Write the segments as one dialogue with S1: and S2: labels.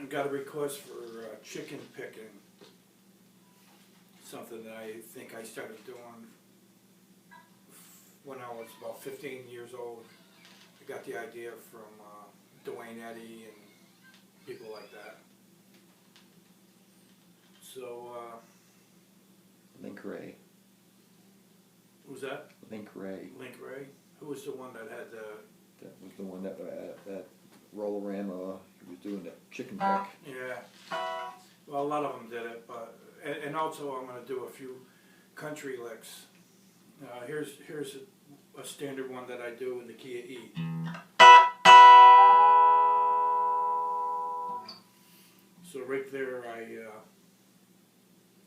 S1: got a request for chicken picking. Something that I think I started doing when I was about 15 years old. I got the idea from Dwayne Eddy and people like that. So,
S2: Link Ray.
S1: who's that?
S2: Link Ray.
S1: Link Ray? Who was the one that had the...
S2: That was the one that Roll-A-Rama, he was doing that chicken pick.
S1: Yeah. Well, a lot of them did it, but... And also I'm going to do a few country licks. Here's a standard one that I do in the key of E. So right there,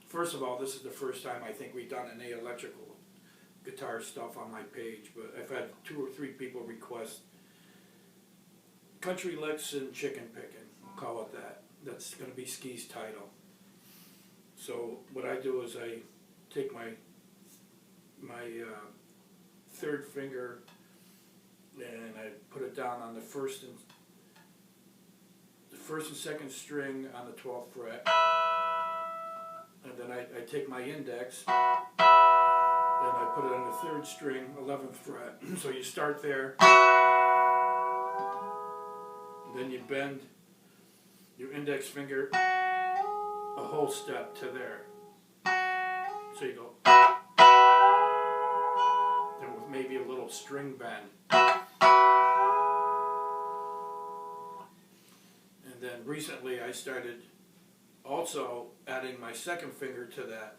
S1: first of all, this is the first time I think we've done any electrical guitar stuff on my page, but I've had 2 or 3 people request country licks and chicken picking. We'll call it that. That's going to be Ski's title. So what I do is I take my third finger and I put it down on the first and second string on the 12th fret, and then I take my index and I put it on the 3rd string, 11th fret. So you start there, then you bend your index finger a whole step to there. So you go, then with maybe a little string bend. And then recently I started also adding my second finger to that.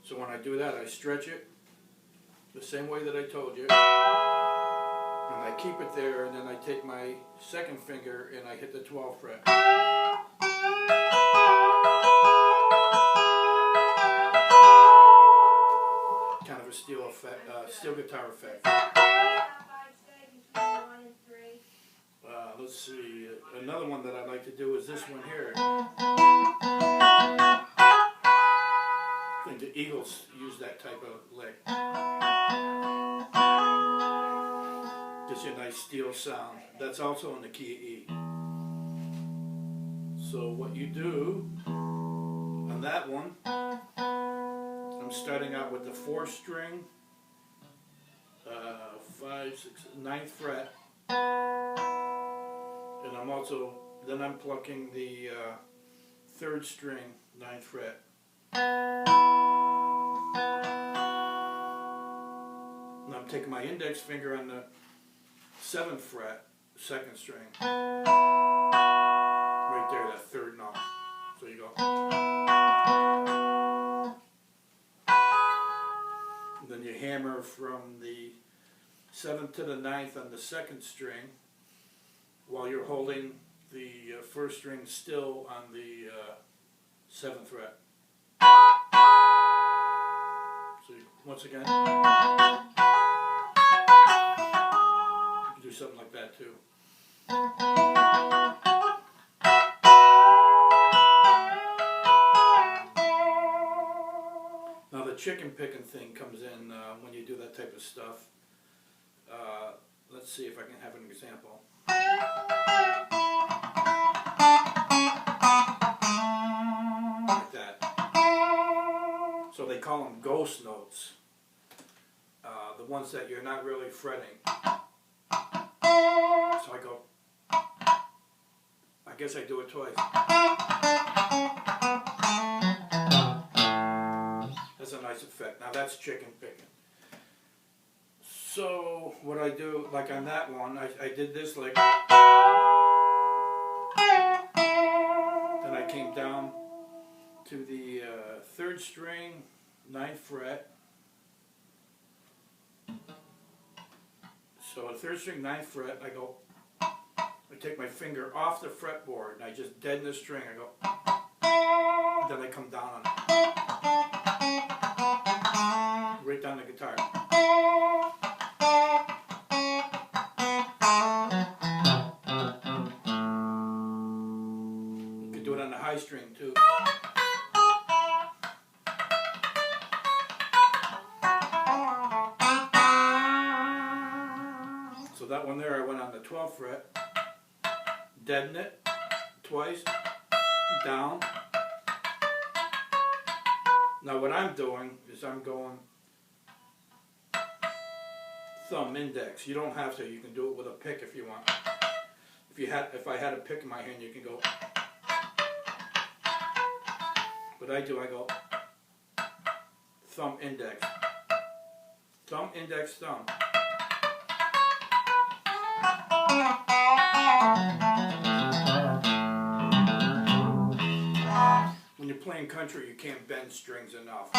S1: So when I do that, I stretch it the same way that I told you. And I keep it there, and then I take my second finger and I hit the 12th fret. Kind of a steel effect, steel guitar effect. Let's see, another one that I like to do is this one here. I think the Eagles use that type of lick. Gives you a nice steel sound. That's also in the key of E. So what you do on that one, I'm starting out with the 4th string, 5, 6, 9th fret, and I'm also, then I'm plucking the 3rd string, 9th fret. And I'm taking my index finger on the 7th fret, 2nd string, right there, that 3rd note. So you go. And then you hammer from the 7th to the 9th on the 2nd string, while you're holding the 1st string still on the 7th fret. So you, once again, you can do something like that too. Now the chicken picking thing comes in when you do that type of stuff. Let's see if I can have an example. Like that. So they call them ghost notes. The ones that you're not really fretting. So I go, I guess I do it twice. That's a nice effect. Now that's chicken picking. So what I do, like on that one, I did this like, then I came down to the 3rd string, 9th fret. So a 3rd string, 9th fret, I go, I take my finger off the fretboard and I just deaden the string, I go, and then I come down on it. Right down the guitar. You can do it on the high string too. that one there, I went on the 12th fret, deaden it twice, down. Now what I'm doing is I'm going thumb, index. You don't have to. You can do it with a pick if you want. If I had a pick in my hand, you can go. What I do, I go thumb, index, thumb, index, thumb. When you're playing country, you can't bend strings enough.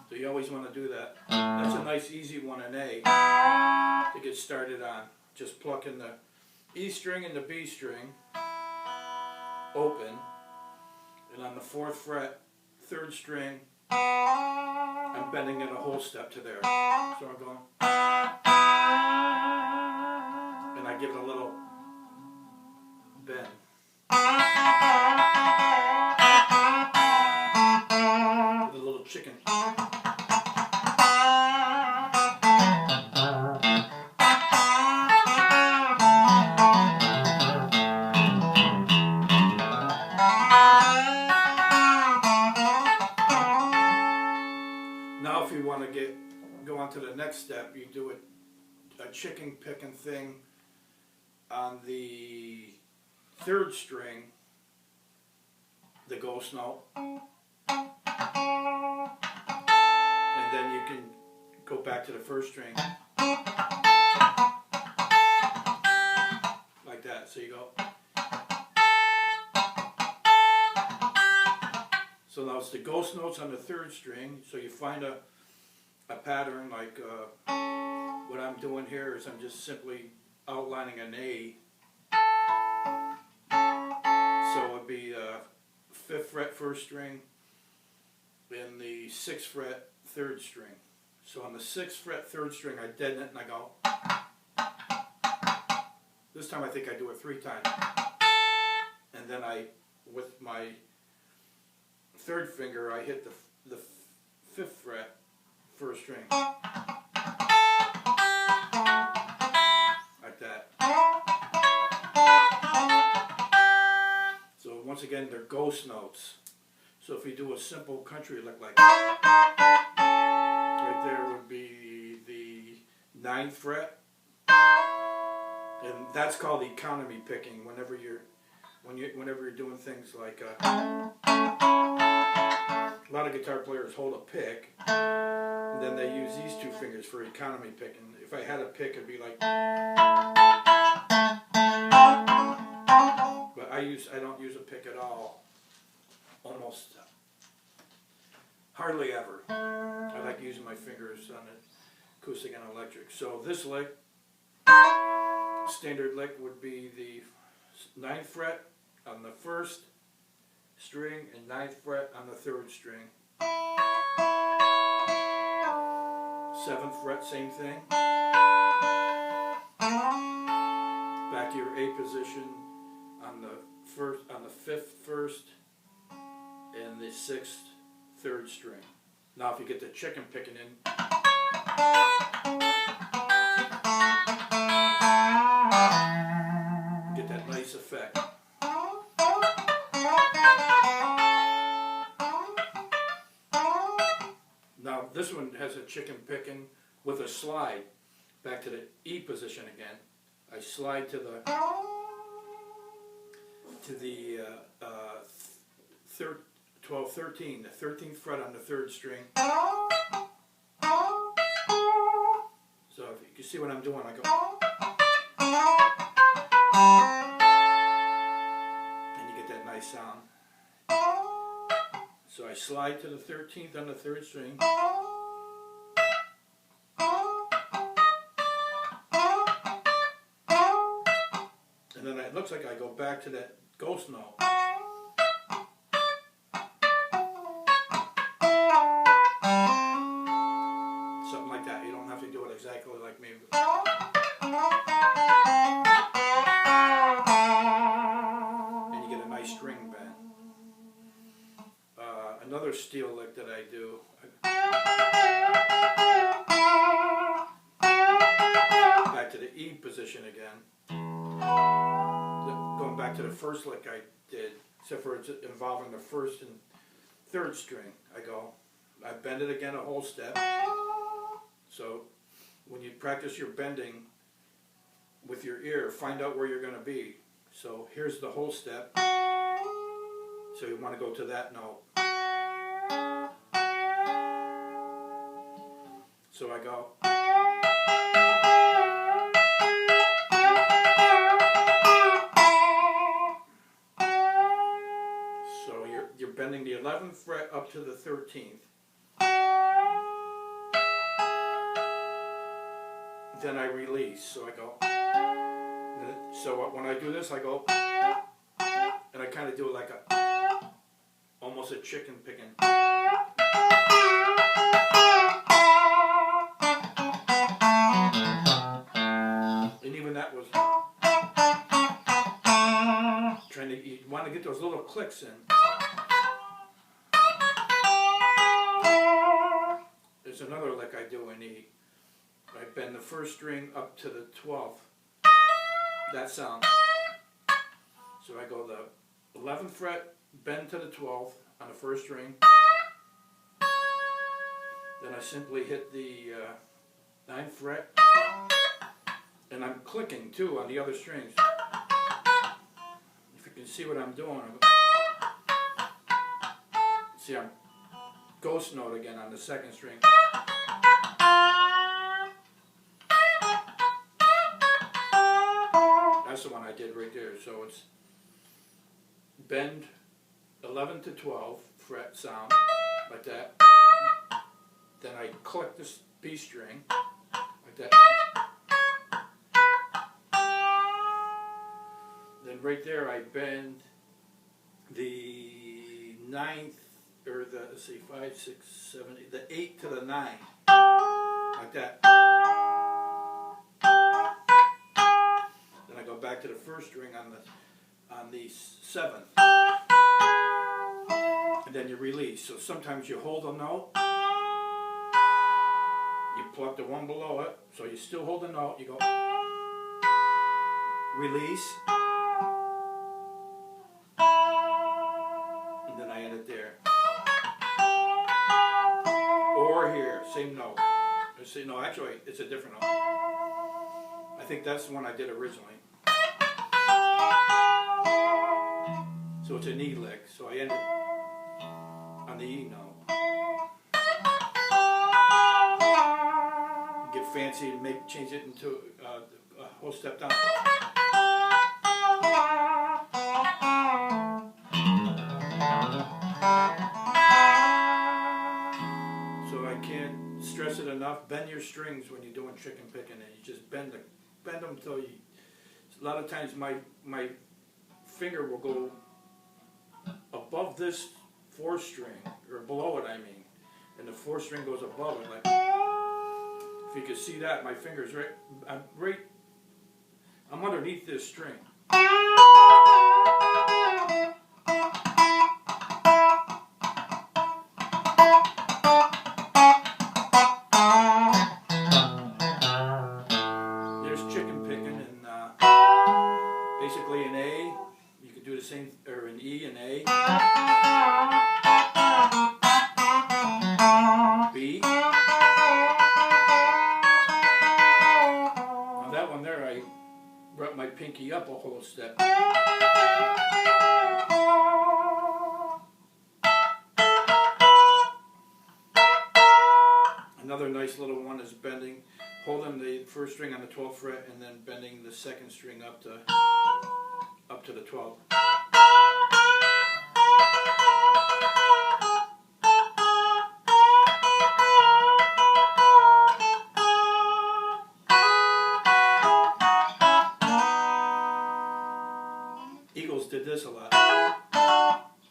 S1: So you always want to do that. That's a nice easy one in A to get started on. Just plucking the E string and the B string open, and on the 4th fret, 3rd string, I'm bending it a whole step to there. So I'm going, and I give it a little bend. With a little chicken. Now if you want to go on to the next step, you do a chicken picking thing on the 3rd string, the ghost note, and then you can go back to the 1st string, like that. So you go. So now it's the ghost notes on the 3rd string. So you find a pattern like what I'm doing here is I'm just simply outlining an A. So it would be 5th fret 1st string and the 6th fret 3rd string. So on the 6th fret 3rd string I deaden it and I go. This time I think I do it 3 times. And then with my 3rd finger I hit the 5th fret 1st string. Like that. So once again, they're ghost notes. So if you do a simple country lick like right there would be the 9th fret, and that's called economy picking. Whenever you're doing things like a lot of guitar players hold a pick, and then they use these 2 fingers for economy picking. If I had a pick, it'd be like. But I don't use a pick at all. Almost hardly ever. I like using my fingers on it, acoustic and electric. So this lick, standard lick, would be the 9th fret on the 1st string and 9th fret on the 3rd string. 7th fret, same thing. Back to your A position on the 5th 1st and the 6th 3rd string. Now if you get the chicken picking in, get that nice effect. Now this one has a chicken picking with a slide. Back to the E position again. I slide to the 12, 13, the 13th fret on the 3rd string. So if you can see what I'm doing, I go, and you get that nice sound. So I slide to the 13th on the 3rd string. And then it looks like I go back to that ghost note. Something like that. You don't have to do it exactly like me. And you get a nice string bend. another steel lick that I do. Back to the E position again. Going back to the first lick I did, except for it's involving the first and third string. I bend it again a whole step. So when you practice your bending with your ear, find out where you're going to be. So here's the whole step. So you want to go to that note. So I go. So you're bending the 11th fret up to the 13th. Then I release, so I go. So when I do this, I go, and I kind of do it like almost a chicken picking. And even that was trying to, you want to get those little clicks in. There's another lick I do in E. I bend the first string up to the 12th. That sound. So I go the 11th fret, bend to the 12th on the first string. Then I simply hit the 9th fret. And I'm clicking too on the other strings. If you can see what I'm doing. See, I'm ghost note again on the second string. That's the one I did right there. So it's bend 11 to 12 fret sound, like that. Then I click this B string, like that. Then right there I bend the 9th, or the, let's see, 5, 6, 7, 8, the 8 to the 9, like that. Then I go back to the first string on the 7th, and then you release. So sometimes you hold a note, you pluck the one below it, so you still hold the note, you go release, and then I end it there. Or here, same note. No, actually, it's a different note. I think that's the one I did originally. So it's an E lick, so I end it on the E note. Get fancy and change it into a whole step down. So I can't stress it enough. Bend your strings when you're doing chicken picking, and you just bend them till you. A lot of times my finger will go above this 4th string, or below it, I mean, and the 4th string goes above it. Like, if you can see that, my finger's I'm underneath this string. There's chicken picking, and basically an A. You could do the same, or an E and A. B. On that one there, I brought my pinky up a whole step. Another nice little one is bending, holding the first string on the 12th fret, and then bending the second string up to the 12th. Eagles did this a lot.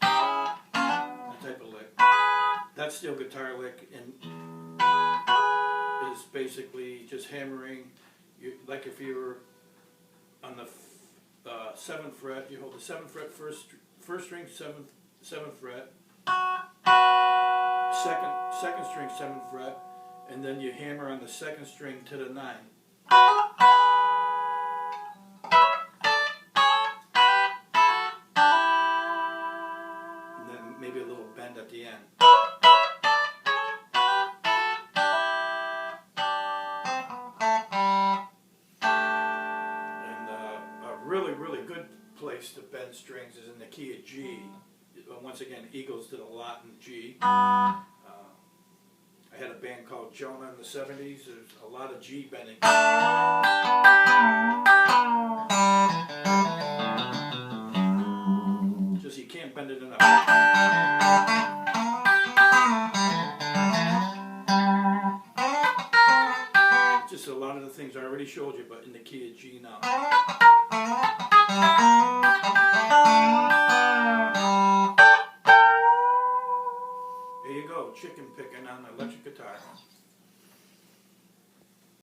S1: That type of lick. That steel guitar lick is basically just hammering. Like if you were on the 7th fret, you hold the 7th fret first string, 7th fret. second string 7th fret, and then you hammer on the second string to the 9. And then maybe a little bend at the end. And a really, really good place to bend strings is in the key of G. Once again, Eagles did a lot in G. I had a band called Jonah in the 70s. There's a lot of G bending. Just you can't bend it enough. Just a lot of the things I already showed you, but in the key of G now. There you go, chicken picking on electric guitar.